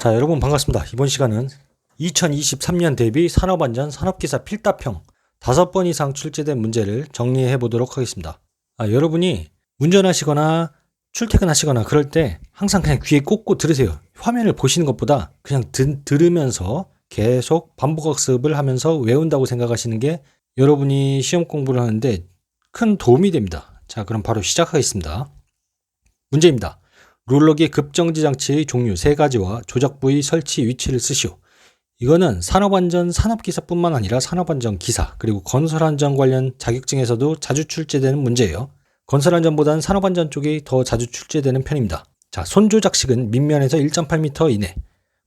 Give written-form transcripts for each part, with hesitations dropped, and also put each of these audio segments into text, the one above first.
자, 여러분 반갑습니다. 이번 시간은 2023년 대비 산업안전 산업기사 필답형 5번 이상 출제된 문제를 정리해 보도록 하겠습니다. 여러분이 운전하시거나 출퇴근하시거나 그럴 때 항상 그냥 귀에 꽂고 들으세요. 화면을 보시는 것보다 그냥 들으면서 계속 반복학습을 하면서 외운다고 생각하시는 게 여러분이 시험 공부를 하는데 큰 도움이 됩니다. 자, 그럼 바로 시작하겠습니다. 문제입니다. 롤러기 급정지 장치의 종류 3가지와 조작 부위 설치 위치를 쓰시오. 이거는 산업안전 산업기사뿐만 아니라 산업안전기사 그리고 건설안전 관련 자격증에서도 자주 출제되는 문제예요. 건설안전보다는 산업안전 쪽이 더 자주 출제되는 편입니다. 자, 손조작식은 밑면에서 1.8m 이내,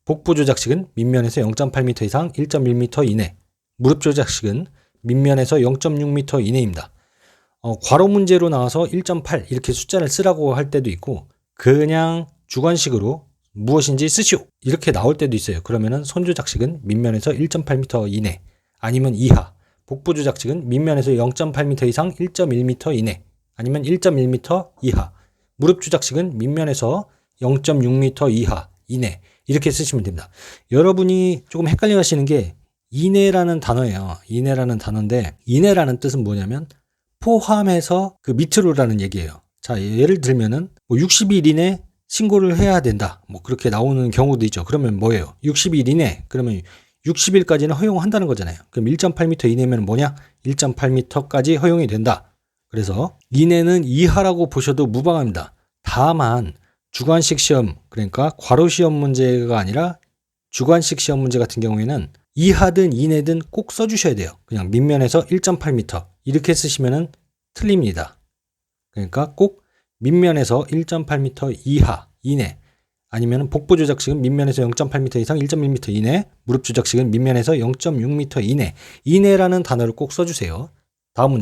복부조작식은 밑면에서 0.8m 이상 1.1m 이내, 무릎조작식은 밑면에서 0.6m 이내입니다. 괄호 문제로 나와서 1.8 이렇게 숫자를 쓰라고 할 때도 있고 그냥 주관식으로 무엇인지 쓰시오 이렇게 나올 때도 있어요. 그러면은 손조작식은 밑면에서 1.8m 이내 아니면 이하, 복부조작식은 밑면에서 0.8m 이상 1.1m 이내 아니면 1.1m 이하, 무릎조작식은 밑면에서 0.6m 이하 이내 이렇게 쓰시면 됩니다. 여러분이 조금 헷갈려 하시는 게 이내라는 단어예요. 이내라는 단어인데 이내라는 뜻은 뭐냐면 포함해서 그 밑으로라는 얘기예요. 자, 예를 들면은 60일 이내 신고를 해야 된다. 그렇게 나오는 경우도 있죠. 그러면 뭐예요? 60일 이내. 그러면 60일까지는 허용한다는 거잖아요. 그럼 1.8m 이내면 뭐냐? 1.8m까지 허용이 된다. 그래서 이내는 이하라고 보셔도 무방합니다. 다만 주관식 시험, 그러니까 괄호 시험 문제가 아니라 주관식 시험 문제 같은 경우에는 이하든 이내든 꼭 써주셔야 돼요. 그냥 밑면에서 1.8m 이렇게 쓰시면은 틀립니다. 그러니까 꼭 밑면에서 1.8m 이하, 이내 아니면 복부 조작식은 밑면에서 0.8m 이상 1.1m 이내, 무릎 조작식은 밑면에서 0.6m 이내, 이내라는 단어를 꼭 써주세요. 다음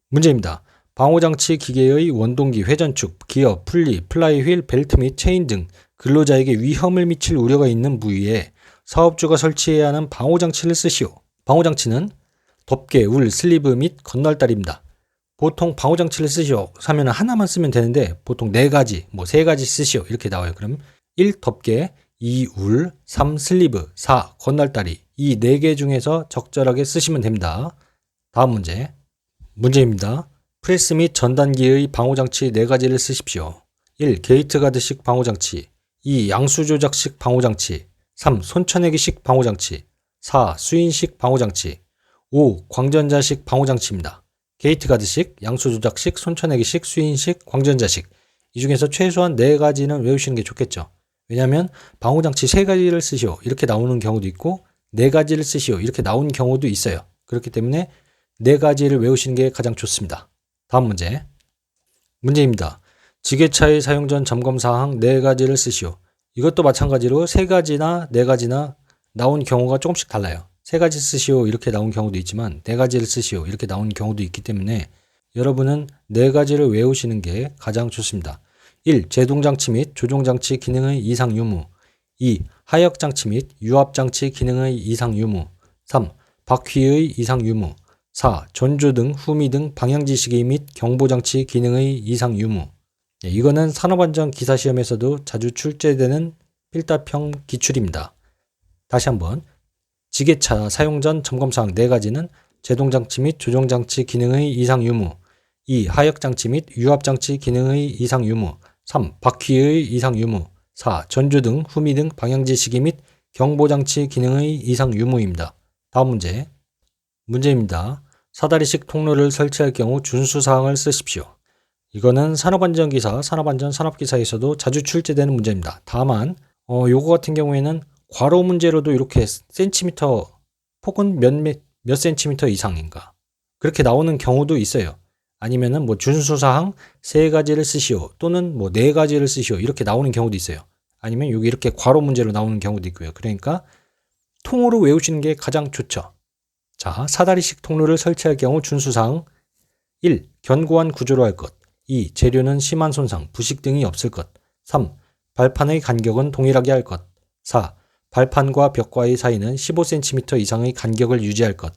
문제입니다. 방호장치 기계의 원동기, 회전축, 기어, 풀리, 플라이휠, 벨트 및 체인 등 근로자에게 위험을 미칠 우려가 있는 부위에 사업주가 설치해야 하는 방호장치를 쓰시오. 방호장치는 덮개, 울, 슬리브 및 건널다리입니다. 보통 방호장치를 쓰시오 하면 하나만 쓰면 되는데 보통 4가지, 3가지 쓰시오 이렇게 나와요. 그럼 1. 덮개, 2. 울, 3. 슬리브, 4. 건널다리 이 4개 중에서 적절하게 쓰시면 됩니다. 다음 문제입니다. 프레스 및 전단기의 방호장치 4가지를 쓰십시오. 1. 게이트 가드식 방호장치, 2. 양수 조작식 방호장치, 3. 손쳐내기식 방호장치, 4. 수인식 방호장치, 5. 광전자식 방호장치입니다. 게이트 가드식, 양수 조작식, 손쳐내기식, 수인식, 광전자식 이 중에서 최소한 4가지는 외우시는 게 좋겠죠. 왜냐하면 방호장치 3가지를 쓰시오 이렇게 나오는 경우도 있고 4가지를 쓰시오 이렇게 나오는 경우도 있어요. 그렇기 때문에 4가지를 외우시는 게 가장 좋습니다. 다음 문제입니다. 지게차의 사용 전 점검사항 4가지를 쓰시오. 이것도 마찬가지로 3가지나 4가지나 나온 경우가 조금씩 달라요. 3가지 쓰시오 이렇게 나온 경우도 있지만 4가지를 쓰시오 이렇게 나온 경우도 있기 때문에 여러분은 4가지를 외우시는 게 가장 좋습니다. 1. 제동장치 및 조종장치 기능의 이상 유무, 2. 하역장치 및 유압장치 기능의 이상 유무, 3. 바퀴의 이상 유무, 4. 전조 등 후미 등 방향지시기 및 경보장치 기능의 이상 유무. 이거는 산업안전 기사시험에서도 자주 출제되는 필답형 기출입니다. 다시 한번 지게차 사용 전 점검사항 4가지는 제동장치 및 조종장치 기능의 이상 유무, 2. 하역장치 및 유압장치 기능의 이상 유무, 3. 바퀴의 이상 유무, 4. 전조 등 후미 등 방향지시기 및 경보장치 기능의 이상 유무입니다. 다음 문제입니다. 사다리식 통로를 설치할 경우 준수사항을 쓰십시오. 이거는 산업안전기사, 산업안전 산업기사에서도 자주 출제되는 문제입니다. 다만 요거 같은 경우에는 괄호 문제로도 이렇게 센티미터 폭은 몇 센티미터 이상인가 그렇게 나오는 경우도 있어요. 아니면은 준수사항 3가지를 쓰시오 또는 4가지를 쓰시오 이렇게 나오는 경우도 있어요. 아니면 여기 이렇게 괄호 문제로 나오는 경우도 있고요. 그러니까 통으로 외우시는 게 가장 좋죠. 자, 사다리식 통로를 설치할 경우 준수사항 1. 견고한 구조로 할 것, 2. 재료는 심한 손상, 부식 등이 없을 것, 3. 발판의 간격은 동일하게 할 것, 4. 발판과 벽과의 사이는 15cm 이상의 간격을 유지할 것,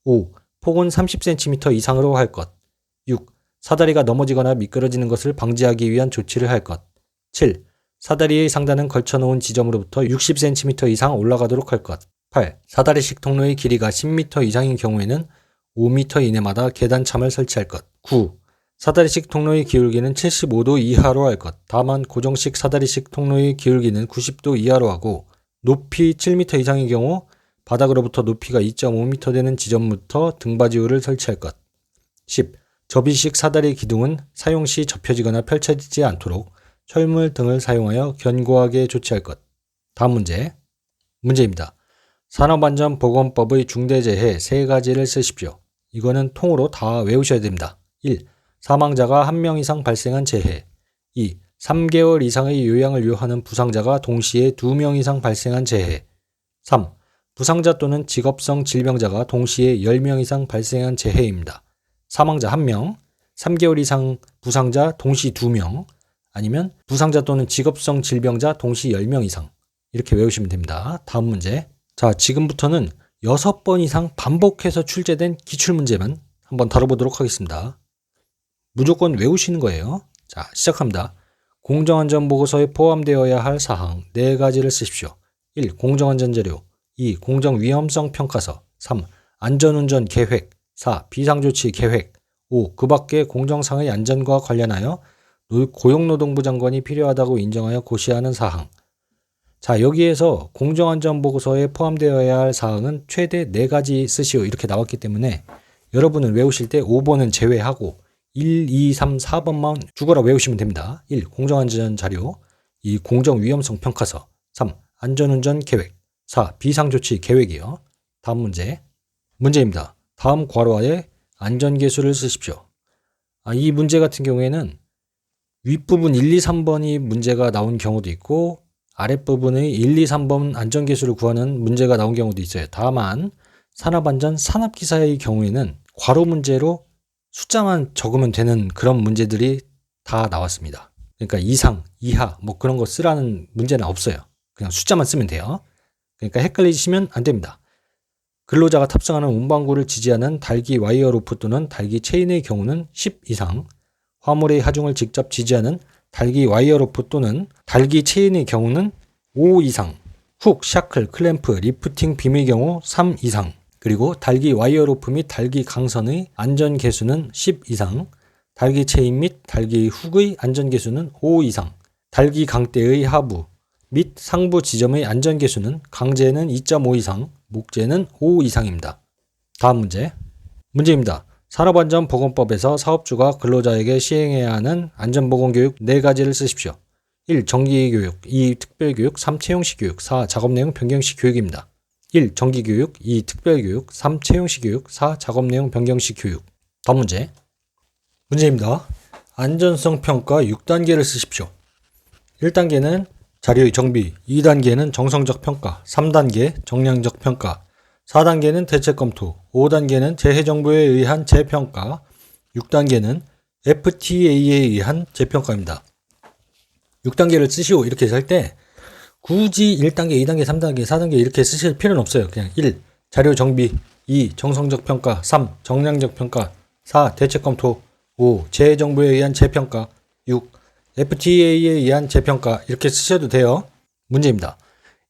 5. 폭은 30cm 이상으로 할 것, 6. 사다리가 넘어지거나 미끄러지는 것을 방지하기 위한 조치를 할 것, 7. 사다리의 상단은 걸쳐놓은 지점으로부터 60cm 이상 올라가도록 할 것. 8. 사다리식 통로의 길이가 10m 이상인 경우에는 5m 이내마다 계단참을 설치할 것. 9. 사다리식 통로의 기울기는 75도 이하로 할 것. 다만 고정식 사다리식 통로의 기울기는 90도 이하로 하고 높이 7m 이상의 경우 바닥으로부터 높이가 2.5m 되는 지점부터 등받이울을 설치할 것. 10. 접이식 사다리 기둥은 사용 시 접혀지거나 펼쳐지지 않도록 철물 등을 사용하여 견고하게 조치할 것. 다음 문제입니다. 산업안전보건법의 중대재해 3가지를 쓰십시오. 이거는 통으로 다 외우셔야 됩니다. 1. 사망자가 1명 이상 발생한 재해. 2. 3개월 이상의 요양을 요하는 부상자가 동시에 2명 이상 발생한 재해. 3. 부상자 또는 직업성 질병자가 동시에 10명 이상 발생한 재해입니다. 사망자 1명, 3개월 이상 부상자 동시 2명, 아니면 부상자 또는 직업성 질병자 동시 10명 이상. 이렇게 외우시면 됩니다. 다음 문제. 자, 지금부터는 6번 이상 반복해서 출제된 기출문제만 한번 다뤄보도록 하겠습니다. 무조건 외우시는 거예요. 자, 시작합니다. 공정안전보고서에 포함되어야 할 사항 4가지를 쓰십시오. 1. 공정안전자료. 2. 공정위험성 평가서. 3. 안전운전 계획. 4. 비상조치 계획. 5. 그 밖의 공정상의 안전과 관련하여 고용노동부 장관이 필요하다고 인정하여 고시하는 사항. 자, 여기에서 공정안전보고서에 포함되어야 할 사항은 최대 4가지 쓰시오 이렇게 나왔기 때문에 여러분은 외우실 때 5번은 제외하고 1, 2, 3, 4번만 죽어라 외우시면 됩니다. 1. 공정안전자료. 2. 공정위험성 평가서. 3. 안전운전 계획. 4. 비상조치 계획이요. 다음 문제입니다. 다음 괄호하에 안전계수를 쓰십시오. 이 문제 같은 경우에는 윗부분 1, 2, 3번이 문제가 나온 경우도 있고 아랫부분의 1, 2, 3번 안전계수를 구하는 문제가 나온 경우도 있어요. 다만 산업안전 산업기사의 경우에는 괄호 문제로 숫자만 적으면 되는 그런 문제들이 다 나왔습니다. 그러니까 이상, 이하 뭐 그런 거 쓰라는 문제는 없어요. 그냥 숫자만 쓰면 돼요. 그러니까 헷갈리시면 안 됩니다. 근로자가 탑승하는 운반구를 지지하는 달기 와이어 로프 또는 달기 체인의 경우는 10 이상, 화물의 하중을 직접 지지하는 달기 와이어 로프 또는 달기 체인의 경우는 5 이상, 훅, 샤클, 클램프, 리프팅 빔의 경우 3 이상, 그리고 달기 와이어 로프 및 달기 강선의 안전 계수는 10 이상, 달기 체인 및 달기 훅의 안전 계수는 5 이상, 달기 강대의 하부 및 상부 지점의 안전 계수는 강제는 2.5 이상, 목재는 5 이상입니다. 다음 문제입니다. 산업안전보건법에서 사업주가 근로자에게 시행해야 하는 안전보건교육 4가지를 쓰십시오. 1. 정기교육. 2. 특별교육. 3. 채용식 교육. 4. 작업내용 변경식 교육입니다. 1. 정기교육. 2. 특별교육. 3. 채용식 교육. 4. 작업내용 변경식 교육. 다음 문제입니다. 안전성 평가 6단계를 쓰십시오. 1단계는 자료의 정비, 2단계는 정성적 평가, 3단계 정량적 평가, 4단계는 대책 검토, 5단계는 재해정보에 의한 재평가, 6단계는 FTA에 의한 재평가입니다. 6단계를 쓰시오 이렇게 할 때 굳이 1단계, 2단계, 3단계, 4단계 이렇게 쓰실 필요는 없어요. 그냥 1. 자료 정비, 2. 정성적 평가, 3. 정량적 평가, 4. 대책 검토, 5. 재해정보에 의한 재평가, 6. FTA에 의한 재평가 이렇게 쓰셔도 돼요. 문제입니다.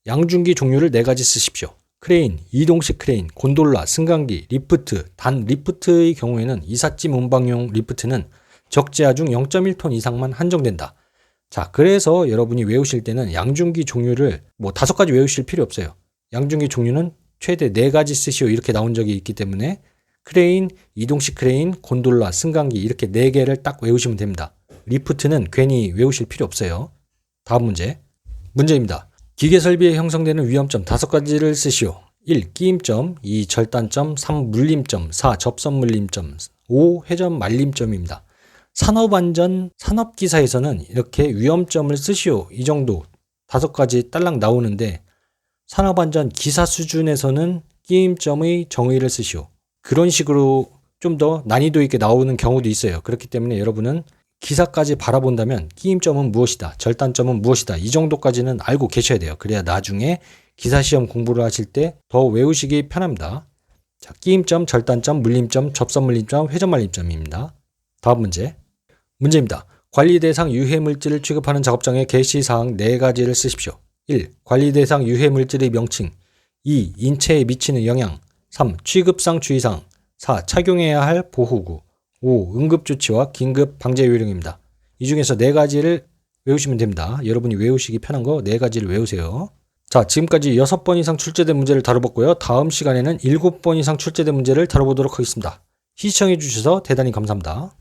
양중기 종류를 4가지 쓰십시오. 크레인, 이동식 크레인, 곤돌라, 승강기, 리프트, 단 리프트의 경우에는 이삿짐 운방용 리프트는 적재하중 0.1톤 이상만 한정된다. 자, 그래서 여러분이 외우실 때는 양중기 종류를 5가지 외우실 필요 없어요. 양중기 종류는 최대 4가지 쓰시오 이렇게 나온 적이 있기 때문에 크레인, 이동식 크레인, 곤돌라, 승강기 이렇게 4개를 딱 외우시면 됩니다. 리프트는 괜히 외우실 필요 없어요. 다음 문제입니다. 기계설비에 형성되는 위험점 5가지를 쓰시오. 1. 끼임점, 2. 절단점, 3. 물림점, 4. 접선 물림점, 5. 회전 말림점입니다. 산업안전, 산업기사에서는 이렇게 위험점을 쓰시오 이 정도 5가지 딸랑 나오는데 산업안전 기사 수준에서는 끼임점의 정의를 쓰시오. 그런 식으로 좀 더 난이도 있게 나오는 경우도 있어요. 그렇기 때문에 여러분은 기사까지 바라본다면 끼임점은 무엇이다, 절단점은 무엇이다 이 정도까지는 알고 계셔야 돼요. 그래야 나중에 기사시험 공부를 하실 때 더 외우시기 편합니다. 자, 끼임점, 절단점, 물림점, 접선 물림점, 회전 말림점입니다. 다음 문제입니다. 관리 대상 유해 물질을 취급하는 작업장의 개시 사항 4가지를 쓰십시오. 1. 관리 대상 유해 물질의 명칭. 2. 인체에 미치는 영향. 3. 취급상 주의사항. 4. 착용해야 할 보호구. 5. 응급조치와 긴급 방제 요령입니다. 이 중에서 4가지를 외우시면 됩니다. 여러분이 외우시기 편한 거 4가지를 외우세요. 자, 지금까지 6번 이상 출제된 문제를 다뤄봤고요. 다음 시간에는 7번 이상 출제된 문제를 다뤄보도록 하겠습니다. 시청해주셔서 대단히 감사합니다.